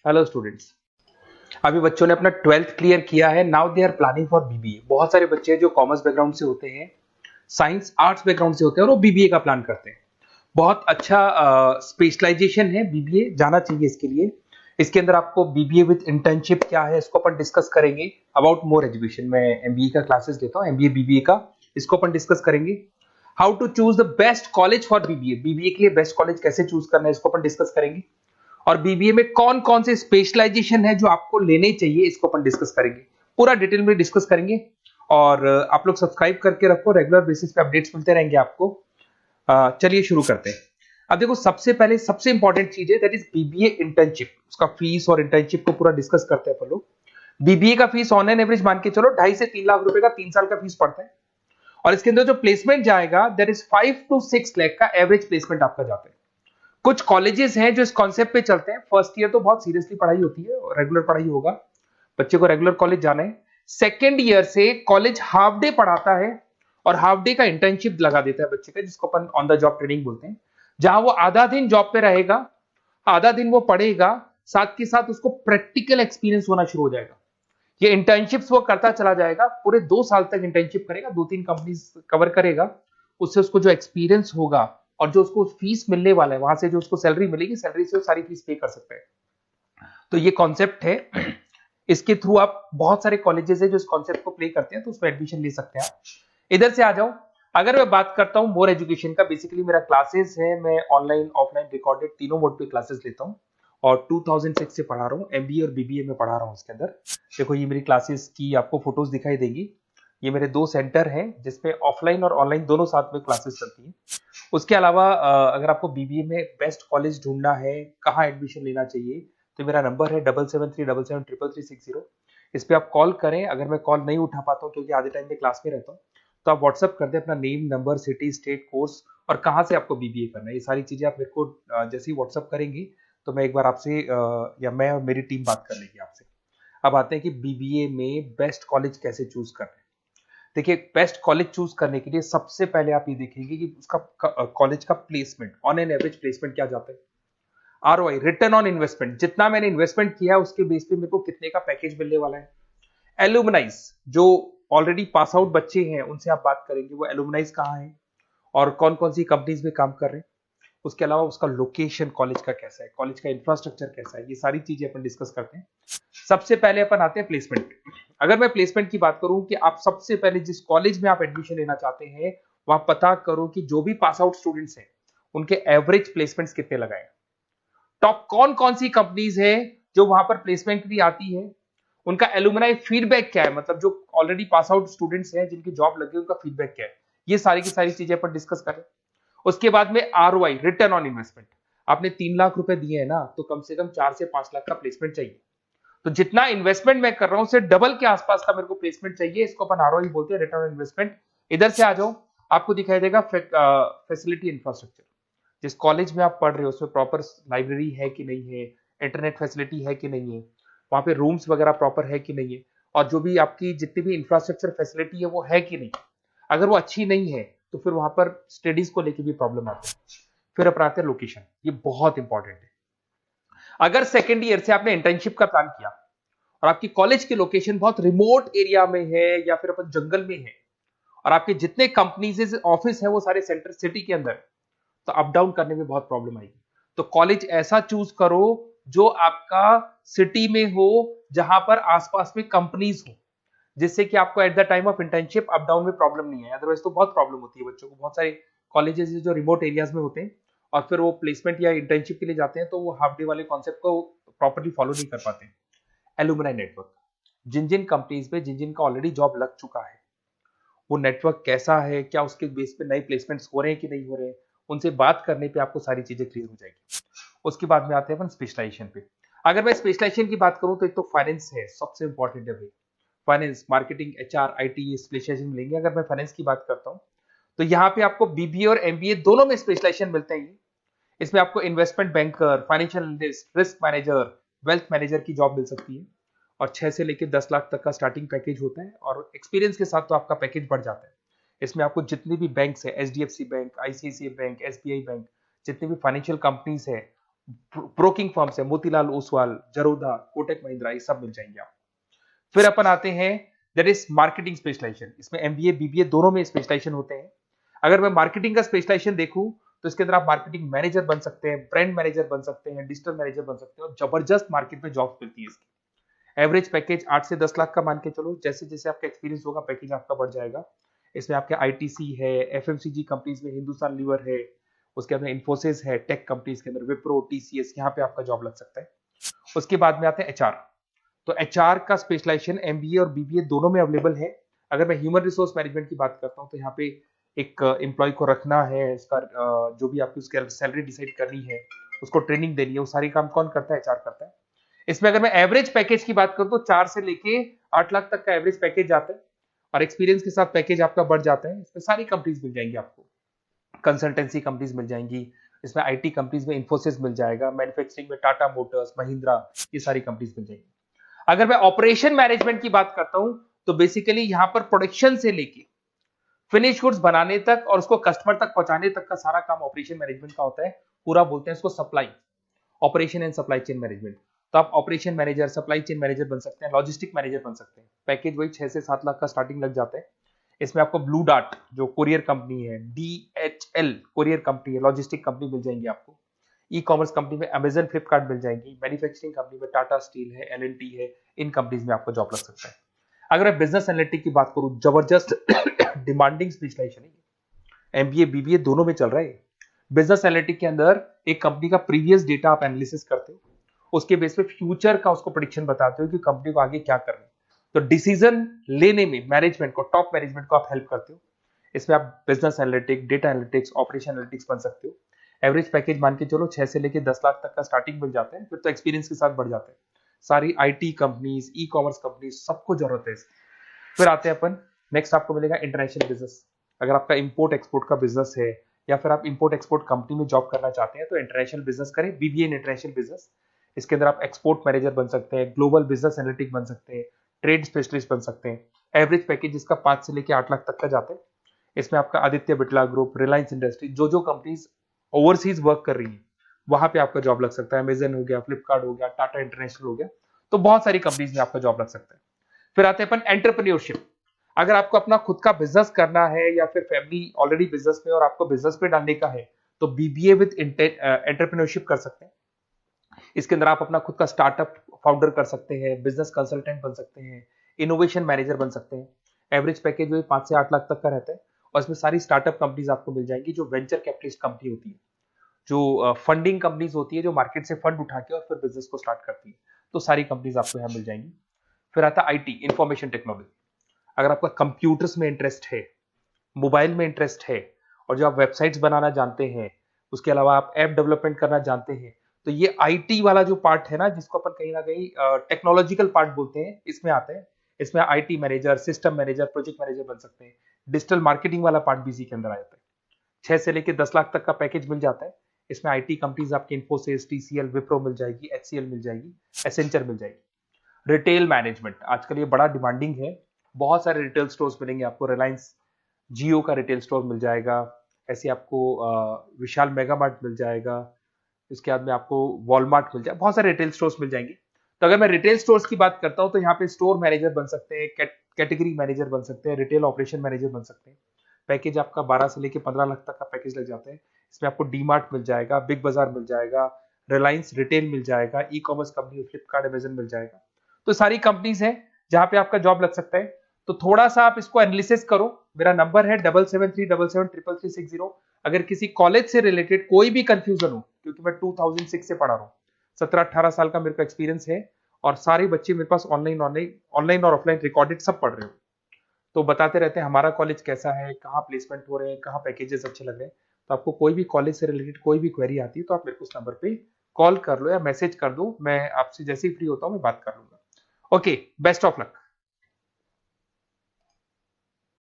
Hello students. अभी बच्चों ने अपना 12th क्लियर किया है। Now they are planning for BBA. बहुत सारे बच्चे हैं जो कॉमर्स बैकग्राउंड से होते हैं, साइंस आर्ट्स बैकग्राउंड से होते हैं और वो बीबीए का प्लान करते हैं। बहुत अच्छा स्पेशलाइजेशन है बीबीए, जाना चाहिए इसके लिए। इसके अंदर आपको बीबीए विद इंटर्नशिप क्या है इसको अपन डिस्कस करेंगे। अबाउट मोर एजुकेशन, मैं एमबीए का क्लासेस लेता हूँ, एमबीए बीबीए का, इसको अपन डिस्कस करेंगे। How to choose the best college for BBA, BBA के लिए बेस्ट कॉलेज कैसे चूज करना है इसको अपन डिस्कस करेंगे। और बीबीए में कौन कौन से स्पेशलाइजेशन है जो आपको लेने चाहिए इसको अपन डिस्कस करेंगे, पूरा डिटेल में डिस्कस करेंगे। और आप लोग सब्सक्राइब करके रखो, रेगुलर बेसिस पे अपडेट्स मिलते रहेंगे आपको। चलिए शुरू करते हैं। अब देखो, सबसे पहले सबसे इंपॉर्टेंट चीज है दैट इज बीबीए इंटर्नशिप। उसका फीस और इंटर्नशिप को पूरा डिस्कस करते हैं अपन लोग। बीबीए का फीस ऑनलाइन एवरेज मान के चलो 2.5 से 3 लाख रुपए का 3 साल का फीस पड़ता है। और इसके अंदर जो प्लेसमेंट जाएगा दैट इज 5 to 6 लाख का एवरेज प्लेसमेंट आपका जाता है। कुछ कॉलेजेस हैं जो इस कॉन्सेप्ट पे चलते हैं। फर्स्ट ईयर तो बहुत सीरियसली पढ़ाई होती है, रेगुलर पढ़ाई होगा, बच्चे को रेगुलर कॉलेज जाना है। सेकेंड ईयर से कॉलेज हाफ डे पढ़ाता है और हाफ डे का इंटर्नशिप लगा देता है बच्चे का, जिसको अपन ऑन द जॉब ट्रेनिंग बोलते हैं, जहां वो आधा दिन जॉब पे रहेगा, आधा दिन वो पढ़ेगा, साथ के साथ उसको प्रैक्टिकल एक्सपीरियंस होना शुरू हो जाएगा। ये इंटर्नशिप्स वो करता चला जाएगा, पूरे 2 साल तक इंटर्नशिप करेगा, 2-3 कंपनीज कवर करेगा। उससे उसको जो एक्सपीरियंस होगा और जो उसको फीस मिलने वाला है, वहां से जो उसको सैलरी मिलेगी, सैलरी से वो सारी फीस पे कर सकता है। तो ये कॉन्सेप्ट है। इसके थ्रू आप, बहुत सारे कॉलेजेस है जो इस कॉन्सेप्ट को प्ले करते हैं, तो उसमें एडमिशन ले सकते हैं आप। इधर से आ जाओ। अगर मैं बात करता हूं मोर एजुकेशन का, बेसिकली मेरा क्लासेस है, मैं ऑनलाइन ऑफलाइन रिकॉर्डेड तीनों मोड पे क्लासेस लेता हूं और 2006 से पढ़ा रहा हूँ। एमबीए और बीबीए में पढ़ा रहा हूँ। इसके अंदर देखो, ये मेरी क्लासेस की आपको फोटोज दिखाई देगी। ये मेरे 2 सेंटर हैं जिसपे ऑफलाइन और ऑनलाइन दोनों साथ में क्लासेस चलती हैं। उसके अलावा अगर आपको बीबीए में बेस्ट कॉलेज ढूंढना है, कहाँ एडमिशन लेना चाहिए, तो मेरा नंबर है 7737733360। इस पे आप कॉल करें। अगर मैं कॉल नहीं उठा पाता हूँ क्योंकि आधे टाइम में क्लास में रहता हूँ, तो आप व्हाट्सअप कर दें अपना name, number, city, state, course और कहाँ से आपको बीबीए करना है। ये सारी चीजें आप मेरे को जैसे ही व्हाट्सअप करेंगे तो मैं एक बार आपसे या मैं और मेरी टीम बात कर लेगी आपसे। अब आते हैं कि बीबीए में बेस्ट कॉलेज कैसे चूज करना है। देखिए, बेस्ट कॉलेज चूज करने के लिए सबसे पहले आप ये देखेंगे कि उसका कॉलेज का placement, on an average placement क्या जाता है। आरओआई, रिटर्न ऑन इन्वेस्टमेंट, जितना मैंने इन्वेस्टमेंट किया है उसके बेस पे मेरे को कितने का पैकेज मिलने वाला है। एलुमनाइज, जो ऑलरेडी पास आउट बच्चे हैं उनसे आप बात करेंगे, वो एलुमनाइज कहाँ है और कौन कौन सी कंपनीज में काम कर रहे हैं। उसके अलावा उसका लोकेशन कॉलेज का कैसा है, कॉलेज का इंफ्रास्ट्रक्चर कैसा है, ये सारी चीजें अपन डिस्कस करते हैं। सबसे पहले अपन आते हैं प्लेसमेंट पे। अगर मैं प्लेसमेंट की बात करूं कि आप सबसे पहले जिस कॉलेज में आप एडमिशन लेना चाहते हैं, वहां पता करो कि जो भी पास आउट स्टूडेंट्स हैं उनके एवरेज प्लेसमेंट्स कितने लगाए। टॉप कौन कौन सी कंपनीज है जो वहां पर प्लेसमेंट भी आती है, उनका एलुमनाई फीडबैक क्या है, मतलब जो ऑलरेडी पास आउट स्टूडेंट्स हैं जिनकी जॉब लगी उनका फीडबैक क्या है। ये सारी की सारी चीजें अपन डिस्कस करें। उसके बाद में आरओआई, रिटर्न ऑन इन्वेस्टमेंट। आपने 3 लाख रुपए दिए हैं ना, तो कम से कम 4 से 5 लाख का प्लेसमेंट चाहिए। तो जितना इन्वेस्टमेंट मैं कर रहा हूं उससे डबल के आसपास का मेरे को प्लेसमेंट चाहिए। इसको अपन आरओआई बोलते हैं, रिटर्न ऑन इन्वेस्टमेंट। इधर से आ जाओ, आपको दिखाई देगा फैसिलिटी इंफ्रास्ट्रक्चर। जिस कॉलेज में आप पढ़ रहे हो उसमें प्रॉपर लाइब्रेरी है कि नहीं है, इंटरनेट फैसिलिटी है कि नहीं है, वहां पे रूम्स वगैरह प्रॉपर है कि नहीं है, और जो भी आपकी जितनी भी इंफ्रास्ट्रक्चर फैसिलिटी है वो है कि नहीं। अगर वो अच्छी नहीं है तो फिर वहां पर स्टडीज को लेकर भी प्रॉब्लम आती है। फिर अपनाते हैं लोकेशन, ये बहुत इंपॉर्टेंट है। अगर सेकेंड ईयर से आपने इंटर्नशिप का प्लान किया और आपकी कॉलेज की लोकेशन बहुत रिमोट एरिया में है या फिर अपन जंगल में है, और आपके जितने कंपनीज ऑफिस है वो सारे सेंटर सिटी के अंदर, तो अप डाउन करने में बहुत प्रॉब्लम आएगी। तो कॉलेज ऐसा चूज करो जो आपका सिटी में हो, जहां पर आसपास में कंपनीज हो, जिससे कि आपको at the time of internship up down में प्रॉब्लम नहीं है। अदरवाइज तो बहुत प्रॉब्लम होती है बच्चों को। बहुत सारे कॉलेजेस जो रिमोट एरियाज में होते हैं और फिर वो प्लेसमेंट या इंटर्नशिप के लिए जाते हैं, तो वो हाफ डे वाले कॉन्सेप्ट को प्रॉपर्ली फॉलो नहीं कर पाते। एलुमनाई नेटवर्क, जिन जिन कंपनीज में जिन जिन का ऑलरेडी जॉब लग चुका है, वो नेटवर्क कैसा है, क्या उसके बेस पे नए प्लेसमेंट्स हो रहे हैं कि नहीं हो रहे हैं, उनसे बात करने पे आपको सारी चीजें क्लियर हो जाएगी। उसके बाद में आते हैं अपन स्पेशलाइजेशन पे। अगर मैं स्पेशलाइजेशन की बात करूं तो एक तो फाइनेंस है, सबसे इंपॉर्टेंट है भाई। Finance, marketing, HR, IT specialisation मिलेंगे। अगर मैं फाइनेंस की बात करता हूं तो यहाँ पे आपको बीबीए और एमबीए दोनों में स्पेशलाइजेशन मिलते हैं। इसमें आपको investment banker, financial analyst, risk manager, wealth manager की जॉब मिल सकती है और 6 से लेकर 10 लाख तक का स्टार्टिंग पैकेज होता है और एक्सपीरियंस के साथ तो आपका पैकेज बढ़ जाता है। इसमें आपको जितनी भी बैंक्स है, HDFC bank, ICICI bank, SBI bank, जितनी भी फाइनेंशियल कंपनीज है, ब्रोकिंग फर्म्स है, मोतीलाल ओसवाल, जरोधा, कोटक महिंद्रा, ये सब मिल जाएंगे आप। फिर अपन आते हैं दैट इज मार्केटिंग स्पेशलाइजेशन। इसमें एमबीए बीबीए दोनों में स्पेशलाइजेशन होते हैं। अगर मैं मार्केटिंग का स्पेशलाइजेशन देखूं तो इसके अंदर आप मार्केटिंग मैनेजर बन सकते हैं, ब्रांड मैनेजर बन सकते हैं, डिजिटल मैनेजर बन सकते हैं, और जबरदस्त मार्केट में जॉब मिलती है इसकी। एवरेज पैकेज 8 से 10 लाख का मान के चलो, जैसे जैसे आपका एक्सपीरियंस होगा पैकेज आपका बढ़ जाएगा। इसमें आपके आईटीसी है, एफएमसीजी कंपनीज में हिंदुस्तान लीवर है, उसके अंदर इंफोसिस है, टेक कंपनीज के अंदर विप्रो, टीसीएस, यहाँ पे आपका जॉब लग सकता है। उसके बाद में आते हैं एचआर। तो एचआर का स्पेशलाइजेशन एमबीए और बीबीए दोनों में अवेलेबल है। अगर मैं ह्यूमन रिसोर्स मैनेजमेंट की बात करता हूँ तो यहाँ पे एक एम्प्लॉय को रखना है, इसका जो भी आपकी उसकी सैलरी डिसाइड करनी है, उसको ट्रेनिंग देनी है, वो सारी काम कौन करता है? एचआर करता है। इसमें अगर मैं एवरेज पैकेज की बात करूं तो 4 से लेके 8 लाख तक का एवरेज पैकेज जाता है, और एक्सपीरियंस के साथ पैकेज आपका बढ़ जाता है। इसमें सारी कंपनीज मिल जाएंगी आपको, कंसल्टेंसी कंपनीज मिल जाएंगी, इसमें आईटी कंपनीज में इंफोसिस मिल जाएगा, मैन्युफैक्चरिंग में टाटा मोटर्स, महिंद्रा, ये सारी कंपनीज मिल जाएंगी। अगर मैं ऑपरेशन मैनेजमेंट की बात करता हूं तो बेसिकली यहां पर प्रोडक्शन से लेके फिनिश गुड्स बनाने तक और उसको कस्टमर तक पहुंचाने तक का सारा काम ऑपरेशन मैनेजमेंट का होता है। पूरा बोलते हैं इसको supply, operation and supply chain management. तो आप operation manager, supply chain manager बन सकते हैं, लॉजिस्टिक मैनेजर बन सकते हैं। पैकेज वही 6 से 7 लाख का स्टार्टिंग लग जाता है। इसमें आपको ब्लू डार्ट जो कोरियर कंपनी है, डीएचएल कोरियर कंपनी है, लॉजिस्टिक कंपनी मिल जाएंगी आपको। ई कॉमर्स कंपनी में अमेजन, फ्लिपकार्ट मिल जाएंगी। मैन्युफैक्चरिंग कंपनी में टाटा स्टील है, एलएनटी है, इन कंपनीज में आपको जॉब लग सकता है। अगर मैं बिजनेस एनालिटिक की बात करूं, जबरदस्त डिमांडिंग स्पेशलाइजेशन है, एमबीए बीबीए दोनों में चल रहा है। बिजनेस एनालिटिक के अंदर एक कंपनी का प्रीवियस डेटा आप एनालिसिस करते हो, उसके बेस पे फ्यूचर का उसको प्रेडिक्शन बताते हो कि कंपनी को आगे क्या करना है। तो डिसीजन लेने में मैनेजमेंट को, टॉप मैनेजमेंट को आप हेल्प करते हो। इसमें आप business analytic, data analytics, operation analytics बन सकते हो। एवरेज पैकेज मान के चलो 6 से लेके 10 लाख तक का स्टार्टिंग मिल जाता है, फिर तो एक्सपीरियंस के साथ बढ़ जाता है। सारी IT companies, e commerce companies, सबको जरूरत है इसकी। फिर आते हैं अपन, नेक्स्ट आपको मिलेगा इंटरनेशनल बिजनेस। अगर आपका इंपोर्ट एक्सपोर्ट का बिजनेस है या फिर आप इंपोर्ट एक्सपोर्ट कंपनी में जॉब करना चाहते हैं तो इंटरनेशनल बिजनेस करें, बीबीए इन इंटरनेशनल बिजनेस। इसके अंदर आप एक्सपोर्ट मैनेजर बन सकते हैं, ग्लोबल बिजनेस एनालिटिक बन सकते हैं, ट्रेड स्पेशलिस्ट बन सकते हैं। एवरेज पैकेज इसका 5 से लेके 8 लाख तक का जाता है। इसमें आपका आदित्य बिरला ग्रुप, रिलायंस इंडस्ट्री, जो जो कंपनीज ओवरसीज वर्क कर रही है वहां पे आपका जॉब लग सकता है। अमेजन हो गया, फ्लिपकार्ट हो गया, टाटा इंटरनेशनल हो गया, तो बहुत सारी कंपनीज में आपका जॉब लग सकता है। फिर आते हैं अपन एंटरप्रेन्योरशिप। अगर आपको अपना खुद का बिजनेस करना है या फिर फैमिली ऑलरेडी बिजनेस में और आपको बिजनेस पे डालने का है तो बीबीए विद एंटरप्रेन्योरशिप कर सकते हैं। इसके अंदर आप अपना खुद का स्टार्टअप फाउंडर कर सकते हैं, बिजनेस कंसल्टेंट बन सकते हैं, इनोवेशन मैनेजर बन सकते हैं। एवरेज पैकेज वही 5 से 8 लाख तक का रहता है, और इसमें सारी स्टार्टअप कंपनीज आपको मिल जाएंगी जो वेंचर कैपिटलिस्ट कंपनी होती है, जो फंडिंग कंपनीज होती है, जो मार्केट से फंड उठा के और फिर बिजनेस को स्टार्ट करती है। तो सारी कंपनीज आपको यहाँ मिल जाएंगी। फिर आता है आईटी, इंफॉर्मेशन टेक्नोलॉजी। अगर आपका कंप्यूटर्स में इंटरेस्ट है, मोबाइल में इंटरेस्ट है, और जो आप वेबसाइट्स बनाना जानते हैं, उसके अलावा आप ऐप डेवलपमेंट करना जानते हैं, तो ये आईटी वाला जो पार्ट है ना, जिसको अपन कहीं ना कहीं टेक्नोलॉजिकल पार्ट बोलते हैं, इसमें आते हैं। इसमें IT manager, system manager, project manager बन सकते हैं। डिजिटल मार्केटिंग वाला पार्ट भी इसी के अंदर आ जाता है। 6 से लेकर 10 लाख तक का पैकेज मिल जाता है। इसमें आईटी कंपनीज आपकी इंफोसिस, टीसीएल, विप्रो मिल जाएगी, एचसीएल मिल जाएगी, एसेंचर मिल जाएगी। रिटेल मैनेजमेंट आजकल ये बड़ा डिमांडिंग है। बहुत सारे रिटेल स्टोर्स मिलेंगे आपको। रिलायंस जियो का रिटेल स्टोर मिल जाएगा, ऐसे आपको विशाल मेगा मार्ट मिल जाएगा, इसके बाद में आपको वॉलमार्ट मिल जाएगा, बहुत सारे रिटेल स्टोर्स मिल जाएंगे। तो अगर मैं रिटेल स्टोर्स की बात करता हूं तो यहाँ पे स्टोर मैनेजर बन सकते हैं, कैटेगरी मैनेजर बन सकते हैं, रिटेल ऑपरेशन मैनेजर बन सकते हैं। पैकेज आपका 12 से लेके 15 लाख तक का पैकेज लग जाता है। इसमें आपको डी मार्ट मिल जाएगा, बिग बाजार मिल जाएगा, रिलायंस रिटेल मिल जाएगा, e commerce company Flipkart, Amazon मिल जाएगा। तो सारी कंपनीज है जहां पे आपका जॉब लग सकता है। तो थोड़ा सा आप इसको एनालिसिस करो। मेरा नंबर है 7737733360। अगर किसी कॉलेज से रिलेटेड कोई भी कंफ्यूजन हो, क्योंकि मैं 2006 से पढ़ा रहा हूँ, 17-18 साल का मेरे को एक्सपीरियंस है, और सारे बच्चे मेरे पास ऑनलाइन और ऑफलाइन रिकॉर्डेड सब पढ़ रहे हो, तो बताते रहते हैं हमारा कॉलेज कैसा है, कहाँ प्लेसमेंट हो रहे हैं, कहाँ पैकेजेस अच्छे लग रहे हैं। तो आपको कोई भी कॉलेज से रिलेटेड कोई भी क्वेरी आती है तो आप मेरे को उस नंबर पे कॉल कर लो या मैसेज कर दो, मैं आपसे जैसे ही फ्री होता हूँ मैं बात कर लूंगा। Okay, best of luck.